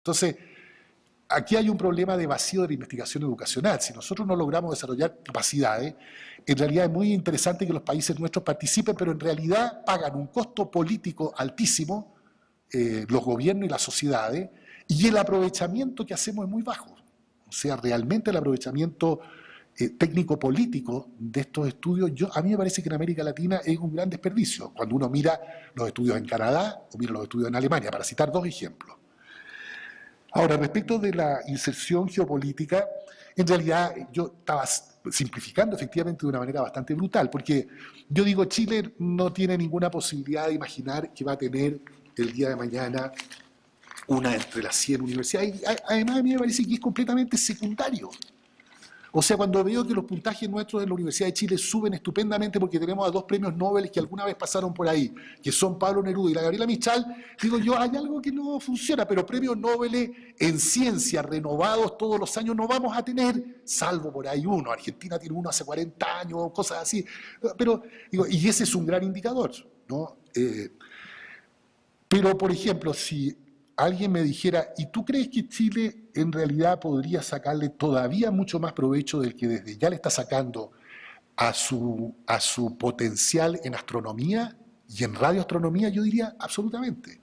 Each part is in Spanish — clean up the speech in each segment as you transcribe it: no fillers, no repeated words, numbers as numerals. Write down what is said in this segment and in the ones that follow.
Entonces, aquí hay un problema de vacío de la investigación educacional. Si nosotros no logramos desarrollar capacidades, en realidad es muy interesante que los países nuestros participen, pero en realidad pagan un costo político altísimo, los gobiernos y las sociedades, y el aprovechamiento que hacemos es muy bajo. O sea, realmente el aprovechamiento técnico-político de estos estudios, a mí me parece que en América Latina es un gran desperdicio, cuando uno mira los estudios en Canadá o mira los estudios en Alemania, para citar dos ejemplos. Ahora, respecto de la inserción geopolítica, en realidad yo estaba simplificando efectivamente de una manera bastante brutal, porque yo digo, Chile no tiene ninguna posibilidad de imaginar que va a tener el día de mañana una entre las 100 universidades. Y además a mí me parece que es completamente secundario. O sea, cuando veo que los puntajes nuestros en la Universidad de Chile suben estupendamente porque tenemos a dos premios Nobel que alguna vez pasaron por ahí, que son Pablo Neruda y la Gabriela Mistral, digo yo, hay algo que no funciona, pero premios Nobel en ciencia renovados todos los años no vamos a tener, salvo por ahí uno. Argentina tiene uno hace 40 años, cosas así. Pero, digo, y ese es un gran indicador, ¿no? Pero, por ejemplo, si alguien me dijera, ¿y tú crees que Chile en realidad podría sacarle todavía mucho más provecho del que desde ya le está sacando a su potencial en astronomía y en radioastronomía? Yo diría absolutamente.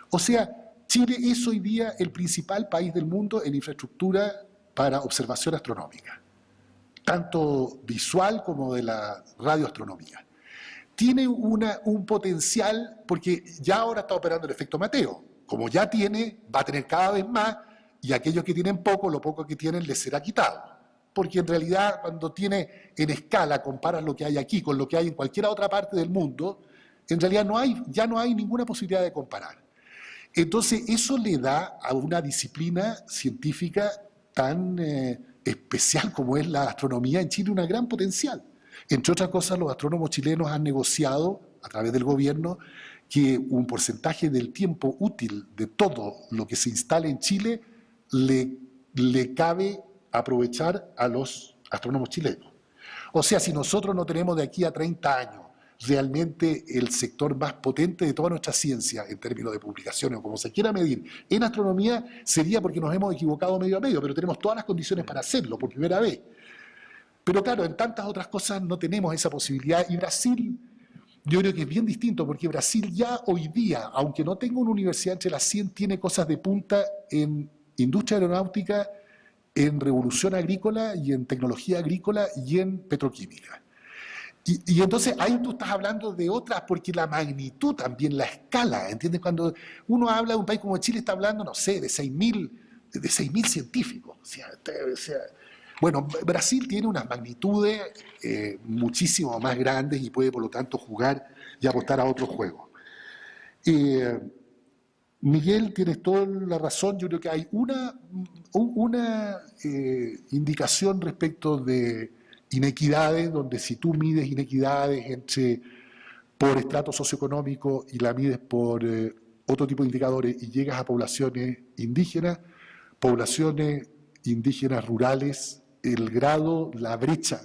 O sea, Chile es hoy día el principal país del mundo en infraestructura para observación astronómica, tanto visual como de la radioastronomía. Tiene un potencial, porque ya ahora está operando el efecto Mateo. Como ya tiene, va a tener cada vez más, y aquellos que tienen poco, lo poco que tienen les será quitado. Porque en realidad, cuando tiene en escala, comparas lo que hay aquí con lo que hay en cualquier otra parte del mundo, en realidad ya no hay ninguna posibilidad de comparar. Entonces, eso le da a una disciplina científica tan especial como es la astronomía en Chile un gran potencial. Entre otras cosas, los astrónomos chilenos han negociado a través del gobierno que un porcentaje del tiempo útil de todo lo que se instale en Chile le cabe aprovechar a los astrónomos chilenos. O sea, si nosotros no tenemos de aquí a 30 años realmente el sector más potente de toda nuestra ciencia, en términos de publicaciones o como se quiera medir, en astronomía, sería porque nos hemos equivocado medio a medio, pero tenemos todas las condiciones para hacerlo por primera vez. Pero claro, en tantas otras cosas no tenemos esa posibilidad, y Brasil, yo creo que es bien distinto, porque Brasil ya hoy día, aunque no tenga una universidad entre las 100, tiene cosas de punta en industria aeronáutica, en revolución agrícola y en tecnología agrícola y en petroquímica. Y entonces ahí tú estás hablando de otras, porque la magnitud también, la escala, ¿entiendes? Cuando uno habla de un país como Chile, está hablando, no sé, de 6.000 científicos. Bueno, Brasil tiene unas magnitudes muchísimo más grandes y puede, por lo tanto, jugar y apostar a otros juegos. Miguel, tienes toda la razón. Yo creo que hay una indicación respecto de inequidades, donde si tú mides inequidades por estrato socioeconómico y la mides por otro tipo de indicadores y llegas a poblaciones indígenas rurales, el grado, la brecha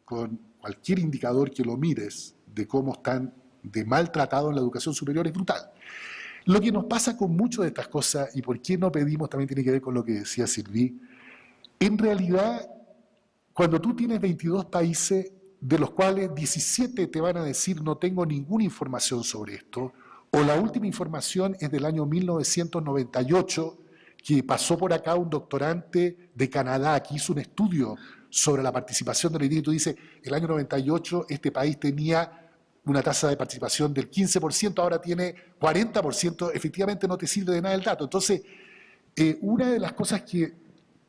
con cualquier indicador que lo mires de cómo están de maltratados en la educación superior es brutal. Lo que nos pasa con muchas de estas cosas, y por qué no pedimos, también tiene que ver con lo que decía Sylvie. En realidad, cuando tú tienes 22 países, de los cuales 17 te van a decir no tengo ninguna información sobre esto, o la última información es del año 1998, que pasó por acá un doctorante de Canadá que hizo un estudio sobre la participación de la indígena, y tú dices, el año 98 este país tenía una tasa de participación del 15%, ahora tiene 40%, efectivamente no te sirve de nada el dato. Entonces, una de las cosas que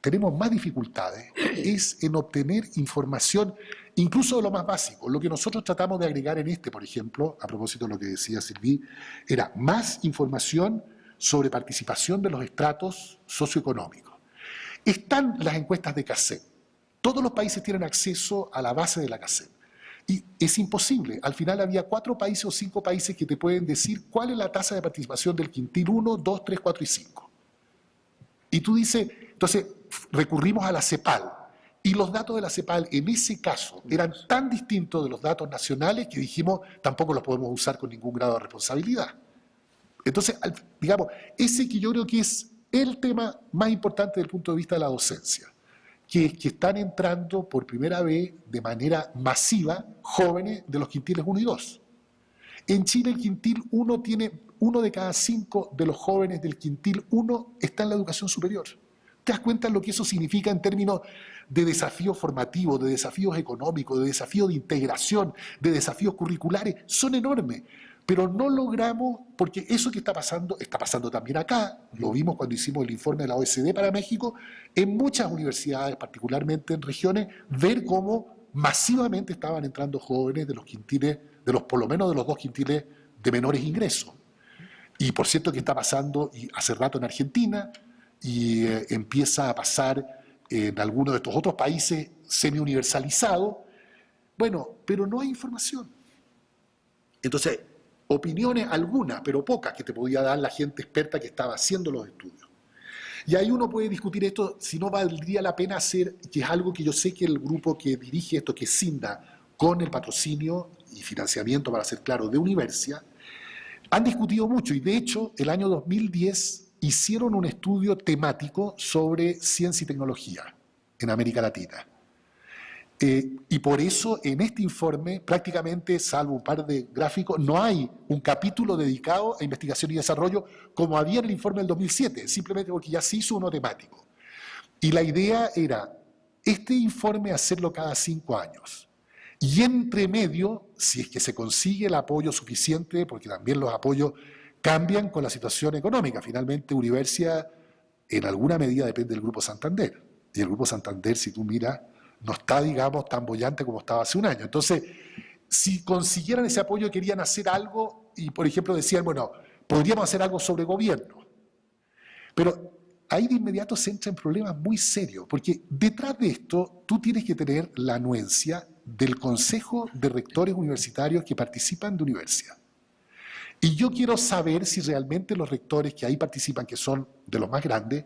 tenemos más dificultades es en obtener información, incluso de lo más básico. Lo que nosotros tratamos de agregar en por ejemplo, a propósito de lo que decía Sylvie, era más información sobre participación de los estratos socioeconómicos. Están las encuestas de CACEP. Todos los países tienen acceso a la base de la CACEP. Y es imposible. Al final había 4 países o 5 países que te pueden decir cuál es la tasa de participación del quintil 1, 2, 3, 4 y 5. Y tú dices, entonces recurrimos a la CEPAL. Y los datos de la CEPAL en ese caso eran tan distintos de los datos nacionales que dijimos tampoco los podemos usar con ningún grado de responsabilidad. Entonces, digamos, ese que yo creo que es el tema más importante desde el punto de vista de la docencia, que es que están entrando por primera vez de manera masiva jóvenes de los quintiles 1 y 2. En Chile el quintil 1 tiene 1 de cada 5 de los jóvenes del quintil 1 está en la educación superior. ¿Te das cuenta de lo que eso significa en términos de desafíos formativos, de desafíos económicos, de desafíos de integración, de desafíos curriculares? Son enormes, pero no logramos, porque eso que está pasando también acá, lo vimos cuando hicimos el informe de la OECD para México, en muchas universidades, particularmente en regiones, ver cómo masivamente estaban entrando jóvenes de los quintiles, por lo menos de los 2 quintiles de menores ingresos. Y por cierto que está pasando y hace rato en Argentina, y empieza a pasar en algunos de estos otros países semi-universalizados. Bueno, pero no hay información. Entonces, opiniones algunas, pero pocas, que te podía dar la gente experta que estaba haciendo los estudios. Y ahí uno puede discutir esto, si no valdría la pena hacer, que es algo que yo sé que el grupo que dirige esto, que es Cinda, con el patrocinio y financiamiento, para ser claro, de Universia, han discutido mucho, y de hecho, el año 2010 hicieron un estudio temático sobre ciencia y tecnología en América Latina. Y por eso en este informe, prácticamente, salvo un par de gráficos, no hay un capítulo dedicado a investigación y desarrollo como había en el informe del 2007, simplemente porque ya se hizo uno temático. Y la idea era este informe hacerlo cada 5 años. Y entre medio, si es que se consigue el apoyo suficiente, porque también los apoyos cambian con la situación económica. Finalmente, Universia, en alguna medida, depende del Grupo Santander. Y el Grupo Santander, si tú miras, no está, digamos, tan boyante como estaba hace un año. Entonces, si consiguieran ese apoyo, querían hacer algo y, por ejemplo, decían, bueno, podríamos hacer algo sobre gobierno. Pero ahí de inmediato se entra en problemas muy serios, porque detrás de esto tú tienes que tener la anuencia del Consejo de Rectores Universitarios que participan de Universia. Y yo quiero saber si realmente los rectores que ahí participan, que son de los más grandes,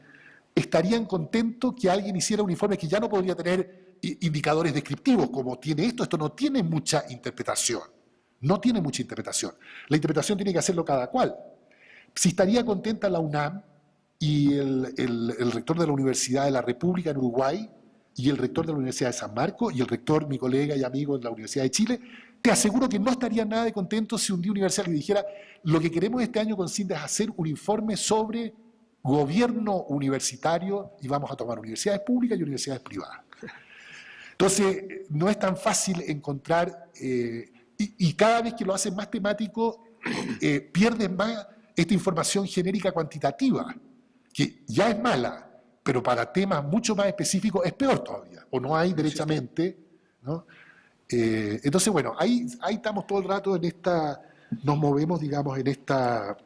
estarían contentos que alguien hiciera un informe que ya no podría tener indicadores descriptivos, como tiene esto no tiene mucha interpretación. No tiene mucha interpretación. La interpretación tiene que hacerlo cada cual. Si estaría contenta la UNAM y el rector de la Universidad de la República en Uruguay, y el rector de la Universidad de San Marcos, y el rector, mi colega y amigo de la Universidad de Chile, te aseguro que no estarían nada de contentos si un día Universidad le dijera, lo que queremos este año con Cinda es hacer un informe sobre gobierno universitario y vamos a tomar universidades públicas y universidades privadas. Entonces, no es tan fácil encontrar, y cada vez que lo hacen más temático, pierden más esta información genérica cuantitativa, que ya es mala, pero para temas mucho más específicos es peor todavía, o no hay derechamente, ¿no? Entonces, bueno, ahí estamos todo el rato en esta, nos movemos, digamos, en esta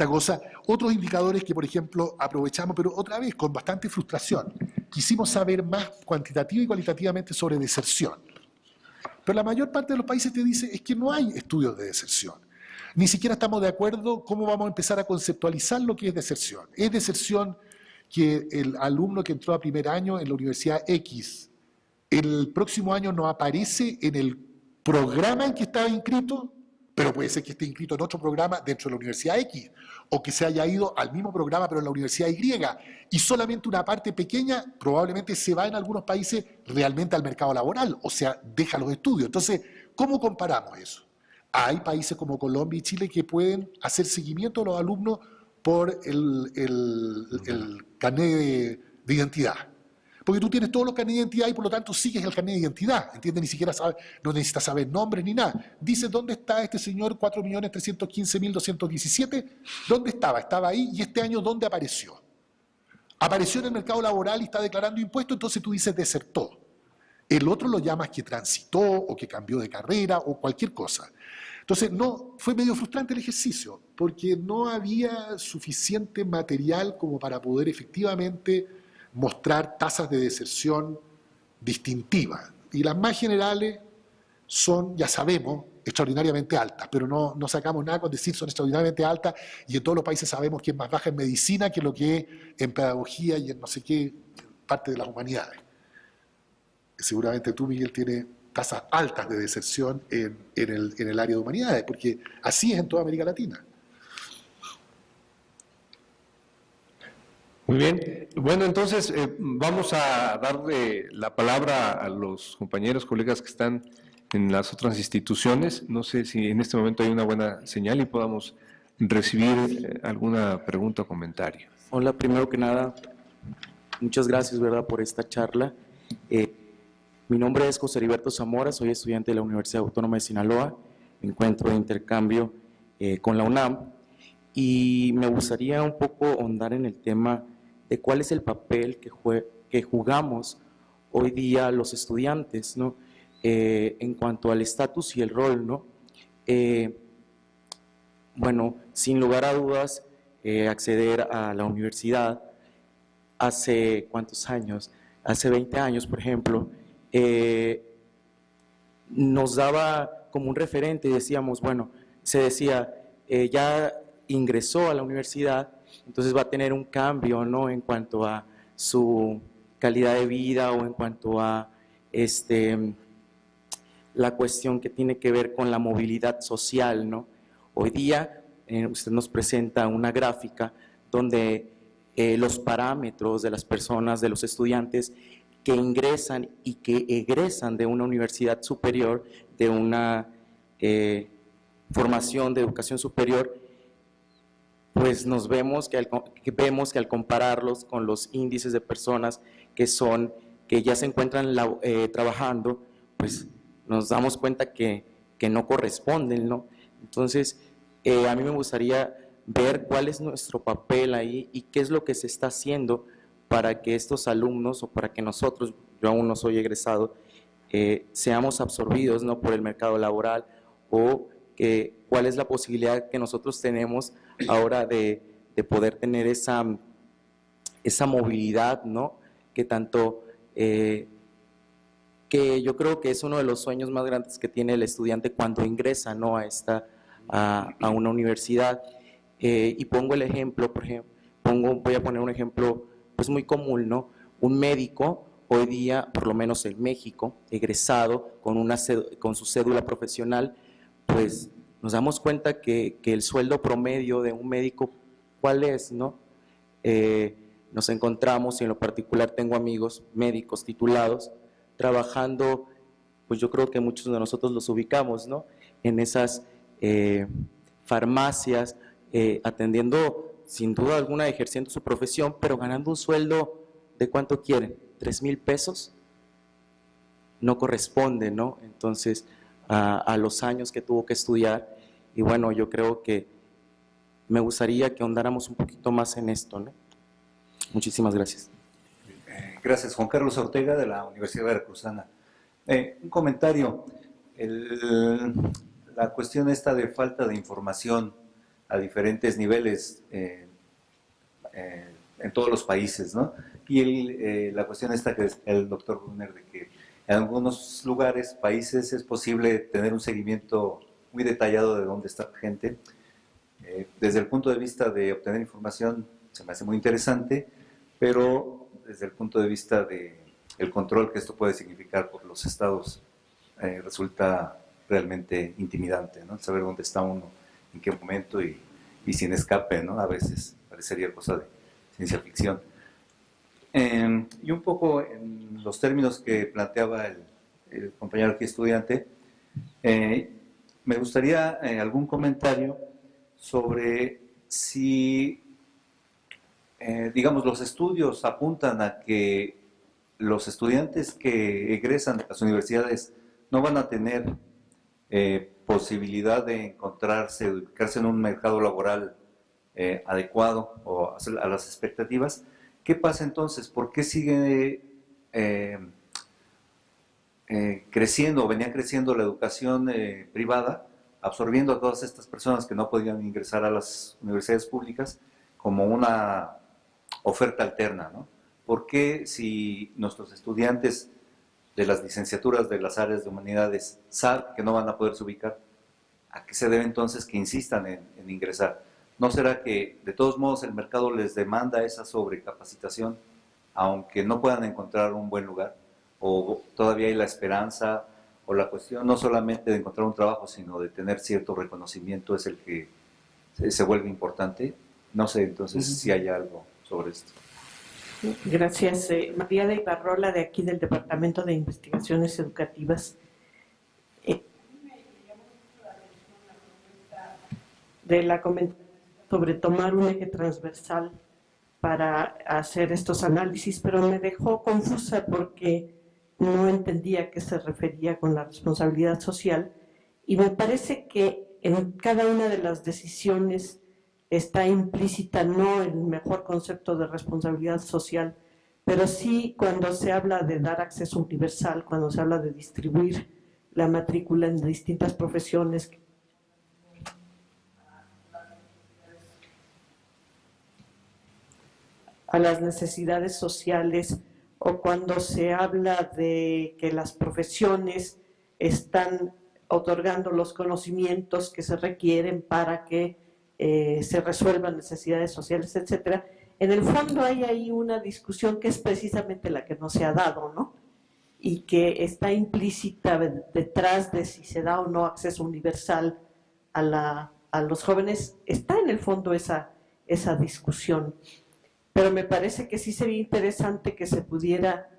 cosa. Otros indicadores que, por ejemplo, aprovechamos, pero otra vez con bastante frustración, quisimos saber más cuantitativa y cualitativamente sobre deserción. Pero la mayor parte de los países te dice es que no hay estudios de deserción. Ni siquiera estamos de acuerdo cómo vamos a empezar a conceptualizar lo que es deserción. Es deserción que el alumno que entró a primer año en la Universidad X, el próximo año no aparece en el programa en que estaba inscrito, pero puede ser que esté inscrito en otro programa dentro de la Universidad X, o que se haya ido al mismo programa pero en la Universidad Y, y solamente una parte pequeña probablemente se va en algunos países realmente al mercado laboral, o sea, deja los estudios. Entonces, ¿cómo comparamos eso? Hay países como Colombia y Chile que pueden hacer seguimiento a los alumnos por el carnet de identidad. Porque tú tienes todos los carnets de identidad y por lo tanto sigues el carnet de identidad, ¿entiendes? Ni siquiera sabes, no necesitas saber nombres ni nada. Dices, ¿dónde está este señor 4.315.217? ¿Dónde estaba? Estaba ahí, y este año, ¿dónde apareció? Apareció en el mercado laboral y está declarando impuestos, entonces tú dices desertó. El otro lo llamas que transitó o que cambió de carrera o cualquier cosa. Entonces, no, fue medio frustrante el ejercicio, porque no había suficiente material como para poder efectivamente mostrar tasas de deserción distintivas. Y las más generales son, ya sabemos, extraordinariamente altas, pero no sacamos nada con decir son extraordinariamente altas, y en todos los países sabemos que es más baja en medicina que lo que es en pedagogía y en no sé qué parte de las humanidades. Seguramente tú, Miguel, tienes tasas altas de deserción en el área de humanidades, porque así es en toda América Latina. Muy bien. Bueno, entonces vamos a darle la palabra a los compañeros, colegas que están en las otras instituciones. No sé si en este momento hay una buena señal y podamos recibir alguna pregunta o comentario. Hola, primero que nada, muchas gracias, ¿verdad?, por esta charla. Mi nombre es José Heriberto Zamora, soy estudiante de la Universidad Autónoma de Sinaloa, me encuentro de intercambio con la UNAM y me gustaría un poco ahondar en el tema de cuál es el papel que jugamos hoy día los estudiantes, ¿no? En cuanto al estatus y el rol, ¿no? Bueno, sin lugar a dudas, acceder a la universidad hace ¿cuántos años? Hace 20 años, por ejemplo, nos daba como un referente y decíamos, bueno, se decía, ya ingresó a la universidad, entonces va a tener un cambio, ¿no?, en cuanto a su calidad de vida o en cuanto a la cuestión que tiene que ver con la movilidad social, ¿no? Hoy día usted nos presenta una gráfica donde los parámetros de las personas, de los estudiantes que ingresan y que egresan de una universidad superior, de una formación de educación superior, pues nos vemos que al compararlos con los índices de personas que ya se encuentran trabajando, pues nos damos cuenta que no corresponden, ¿no? Entonces, a mí me gustaría ver cuál es nuestro papel ahí y qué es lo que se está haciendo para que estos alumnos o para que nosotros, yo aún no soy egresado, seamos absorbidos, ¿no?, por el mercado laboral, o cuál es la posibilidad que nosotros tenemos ahora de poder tener esa movilidad, ¿no?, que tanto, que yo creo que es uno de los sueños más grandes que tiene el estudiante cuando ingresa, ¿no?, a una universidad. Y pongo el ejemplo, por ejemplo, voy a poner un ejemplo pues muy común, ¿no? Un médico hoy día, por lo menos en México, egresado con su cédula profesional, pues nos damos cuenta que el sueldo promedio de un médico, ¿cuál es, no? Nos encontramos, y en lo particular tengo amigos médicos titulados, trabajando, pues yo creo que muchos de nosotros los ubicamos, ¿no?, en esas farmacias, atendiendo sin duda alguna, ejerciendo su profesión, pero ganando un sueldo de ¿cuánto quieren? ¿3,000 pesos? No corresponde, ¿no? Entonces, a los años que tuvo que estudiar, y bueno, yo creo que me gustaría que ahondáramos un poquito más en esto, ¿no? Muchísimas gracias. Gracias, Juan Carlos Ortega, de la Universidad Veracruzana. Un comentario. La cuestión esta de falta de información a diferentes niveles en todos los países, ¿no? Y la cuestión esta que es el doctor Brunner, de que en algunos lugares, países, es posible tener un seguimiento muy detallado de dónde está la gente. Desde el punto de vista de obtener información, se me hace muy interesante, pero desde el punto de vista del control que esto puede significar por los estados, resulta realmente intimidante, ¿no? Saber dónde está uno, en qué momento y sin escape, ¿no? A veces parecería cosa de ciencia ficción. Y un poco en los términos que planteaba el compañero aquí estudiante, me gustaría algún comentario sobre si, digamos, los estudios apuntan a que los estudiantes que egresan de las universidades no van a tener posibilidad de encontrarse, de ubicarse en un mercado laboral adecuado o a las expectativas. ¿Qué pasa entonces? ¿Por qué sigue creciendo, venía creciendo la educación privada, absorbiendo a todas estas personas que no podían ingresar a las universidades públicas como una oferta alterna, ¿no? ¿Por qué, si nuestros estudiantes de las licenciaturas de las áreas de humanidades saben que no van a poderse ubicar, a qué se debe entonces que insistan en ingresar? ¿No será que de todos modos el mercado les demanda esa sobrecapacitación, aunque no puedan encontrar un buen lugar? ¿O todavía hay la esperanza, o la cuestión no solamente de encontrar un trabajo, sino de tener cierto reconocimiento es el que se vuelve importante? No sé entonces si hay algo sobre esto. Gracias. María de Ibarrola, de aquí del Departamento de Investigaciones Educativas. De la comentario sobre tomar un eje transversal para hacer estos análisis, pero me dejó confusa porque no entendía a qué se refería con la responsabilidad social, y me parece que en cada una de las decisiones está implícita no el mejor concepto de responsabilidad social, pero sí cuando se habla de dar acceso universal, cuando se habla de distribuir la matrícula en distintas profesiones, a las necesidades sociales, o cuando se habla de que las profesiones están otorgando los conocimientos que se requieren para que se resuelvan necesidades sociales, etcétera. En el fondo hay ahí una discusión que es precisamente la que no se ha dado, ¿no? Y que está implícita detrás de si se da o no acceso universal a los jóvenes. Está en el fondo esa discusión. Pero me parece que sí sería interesante que se pudiera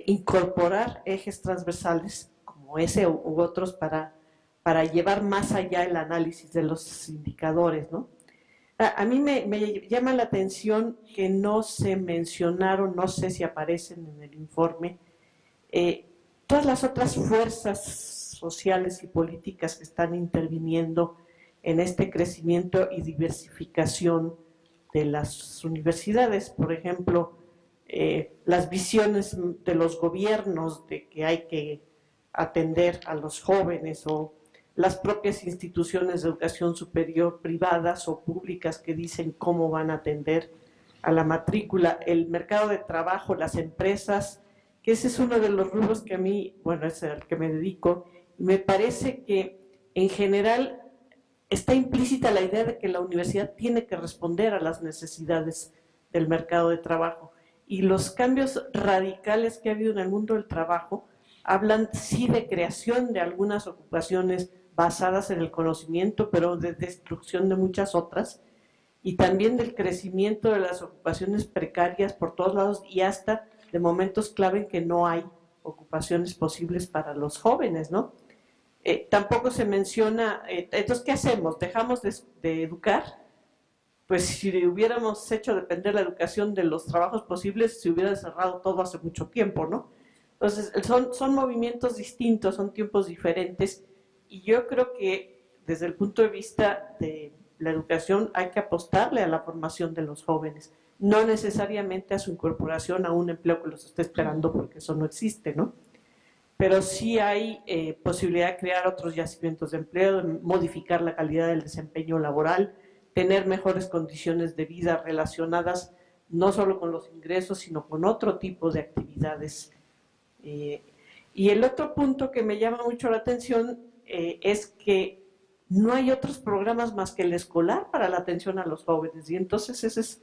incorporar ejes transversales como ese u otros para llevar más allá el análisis de los indicadores, ¿no? A mí me llama la atención que no se mencionaron, no sé si aparecen en el informe, todas las otras fuerzas sociales y políticas que están interviniendo en este crecimiento y diversificación de las universidades. Por ejemplo, las visiones de los gobiernos de que hay que atender a los jóvenes, o las propias instituciones de educación superior privadas o públicas que dicen cómo van a atender a la matrícula, el mercado de trabajo, las empresas, que ese es uno de los rubros que a mí, bueno, es al que me dedico, y me parece que en general está implícita la idea de que la universidad tiene que responder a las necesidades del mercado de trabajo. Y los cambios radicales que ha habido en el mundo del trabajo hablan sí de creación de algunas ocupaciones basadas en el conocimiento, pero de destrucción de muchas otras, y también del crecimiento de las ocupaciones precarias por todos lados, y hasta de momentos clave en que no hay ocupaciones posibles para los jóvenes, ¿no? Tampoco se menciona, entonces, ¿qué hacemos? ¿Dejamos de educar? Pues si hubiéramos hecho depender la educación de los trabajos posibles, se hubiera cerrado todo hace mucho tiempo, ¿no? Entonces, son movimientos distintos, son tiempos diferentes, y yo creo que desde el punto de vista de la educación hay que apostarle a la formación de los jóvenes, no necesariamente a su incorporación a un empleo que los esté esperando, porque eso no existe, ¿no? Pero sí hay posibilidad de crear otros yacimientos de empleo, de modificar la calidad del desempeño laboral, tener mejores condiciones de vida relacionadas no solo con los ingresos, sino con otro tipo de actividades. Y el otro punto que me llama mucho la atención es que no hay otros programas más que el escolar para la atención a los jóvenes. Y entonces ese es,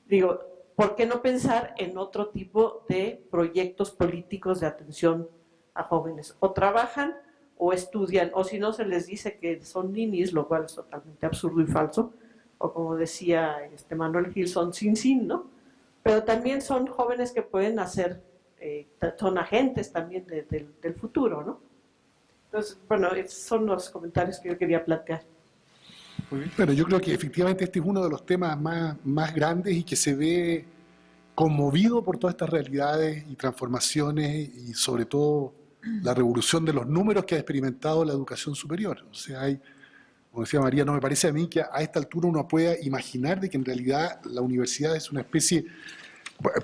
digo, ¿por qué no pensar en otro tipo de proyectos políticos de atención a jóvenes? O trabajan o estudian, o si no se les dice que son ninis, lo cual es totalmente absurdo y falso, o como decía Manuel Gil, son sin, ¿no? Pero también son jóvenes que pueden hacer, son agentes también del futuro, ¿no? Entonces, bueno, esos son los comentarios que yo quería plantear. Muy bien. Bueno, yo creo que efectivamente este es uno de los temas más grandes y que se ve conmovido por todas estas realidades y transformaciones, y sobre todo la revolución de los números que ha experimentado la educación superior. O sea, como decía María, no me parece a mí que a esta altura uno pueda imaginar de que en realidad la universidad es una especie,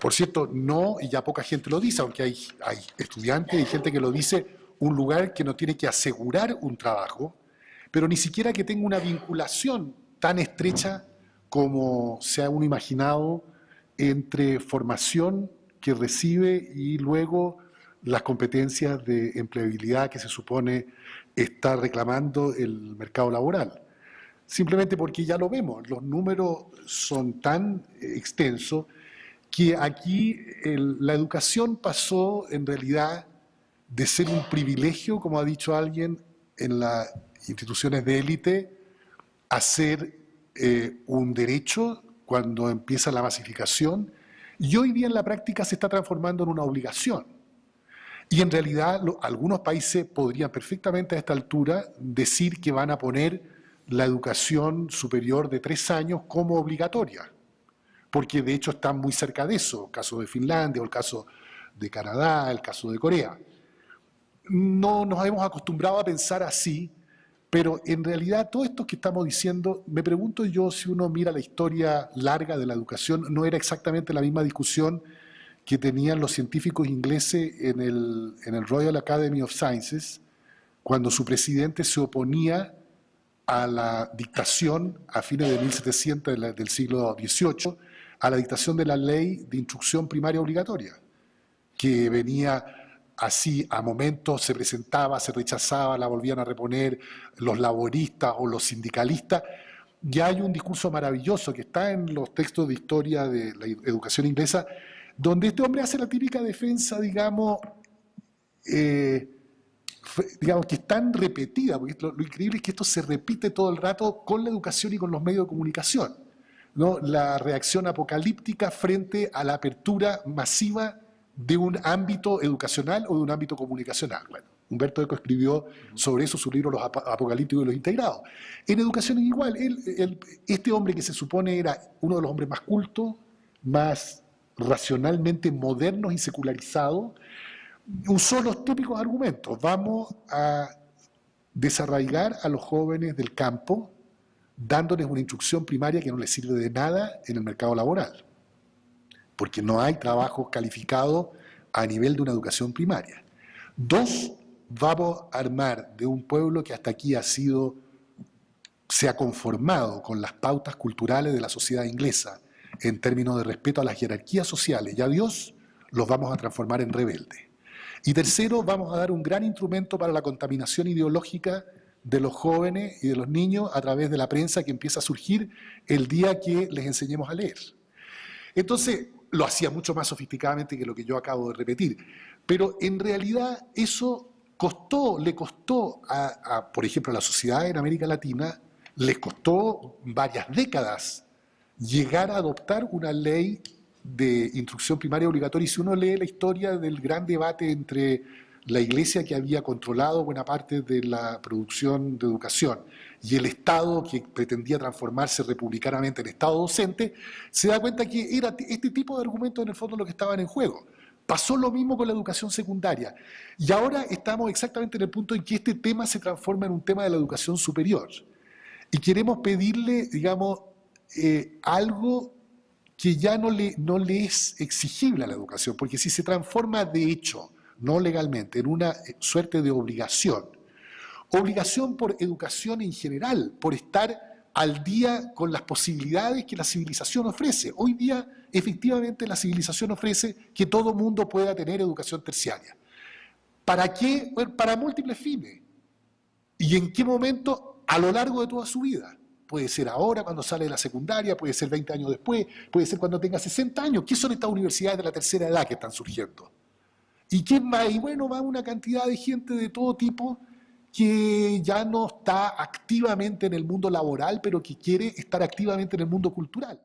por cierto, no, y ya poca gente lo dice, aunque hay estudiantes y gente que lo dice, un lugar que no tiene que asegurar un trabajo, pero ni siquiera que tenga una vinculación tan estrecha como se ha uno imaginado entre formación que recibe y luego las competencias de empleabilidad que se supone está reclamando el mercado laboral. Simplemente porque ya lo vemos, los números son tan extensos que aquí la educación pasó en realidad de ser un privilegio, como ha dicho alguien, en las instituciones de élite, a ser un derecho cuando empieza la masificación, Y hoy día en la práctica se está transformando en una obligación. Y en realidad algunos países podrían perfectamente a esta altura decir que van a poner la educación superior de 3 años como obligatoria, porque de hecho están muy cerca de eso, el caso de Finlandia, o el caso de Canadá, el caso de Corea. No nos hemos acostumbrado a pensar así, pero en realidad todo esto que estamos diciendo, me pregunto yo si uno mira la historia larga de la educación, no era exactamente la misma discusión que tenían los científicos ingleses en el Royal Academy of Sciences, cuando su presidente se oponía a la dictación a fines de 1700 del siglo XVIII, a la dictación de la ley de instrucción primaria obligatoria, que venía así, a momentos se presentaba, se rechazaba, la volvían a reponer los laboristas o los sindicalistas. Ya hay un discurso maravilloso que está en los textos de historia de la educación inglesa, donde este hombre hace la típica defensa, digamos, que es tan repetida, porque lo increíble es que esto se repite todo el rato con la educación y con los medios de comunicación, ¿no? La reacción apocalíptica frente a la apertura masiva de un ámbito educacional o de un ámbito comunicacional. Bueno, Humberto Eco escribió sobre eso su libro Los Apocalípticos y los Integrados. En educación es igual. Este hombre que se supone era uno de los hombres más cultos, más racionalmente modernos y secularizados, usó los típicos argumentos. Vamos a desarraigar a los jóvenes del campo dándoles una instrucción primaria que no les sirve de nada en el mercado laboral, porque no hay trabajo calificado a nivel de una educación primaria. 2, vamos a armar de un pueblo que hasta aquí se ha conformado con las pautas culturales de la sociedad inglesa en términos de respeto a las jerarquías sociales y a Dios, los vamos a transformar en rebeldes. Y 3, vamos a dar un gran instrumento para la contaminación ideológica de los jóvenes y de los niños a través de la prensa que empieza a surgir el día que les enseñemos a leer. Entonces, lo hacía mucho más sofisticadamente que lo que yo acabo de repetir. Pero en realidad eso le costó por ejemplo, a la sociedad en América Latina, les costó varias décadas llegar a adoptar una ley de instrucción primaria obligatoria. Y si uno lee la historia del gran debate entre la Iglesia, que había controlado buena parte de la producción de educación, y el Estado, que pretendía transformarse republicanamente en Estado docente, se da cuenta que era este tipo de argumentos en el fondo lo que estaban en juego. Pasó lo mismo con la educación secundaria. Y ahora estamos exactamente en el punto en que este tema se transforma en un tema de la educación superior. Y queremos pedirle, digamos, algo que ya no le es exigible a la educación, porque si se transforma de hecho, no legalmente, en una suerte de obligación por educación en general, por estar al día con las posibilidades que la civilización ofrece. Hoy día, efectivamente, la civilización ofrece que todo mundo pueda tener educación terciaria. ¿Para qué? Bueno, para múltiples fines. ¿Y en qué momento? A lo largo de toda su vida. Puede ser ahora, cuando sale de la secundaria, puede ser 20 años después, puede ser cuando tenga 60 años. ¿Qué son estas universidades de la tercera edad que están surgiendo? ¿Y qué más? Y bueno, va una cantidad de gente de todo tipo que ya no está activamente en el mundo laboral, pero que quiere estar activamente en el mundo cultural.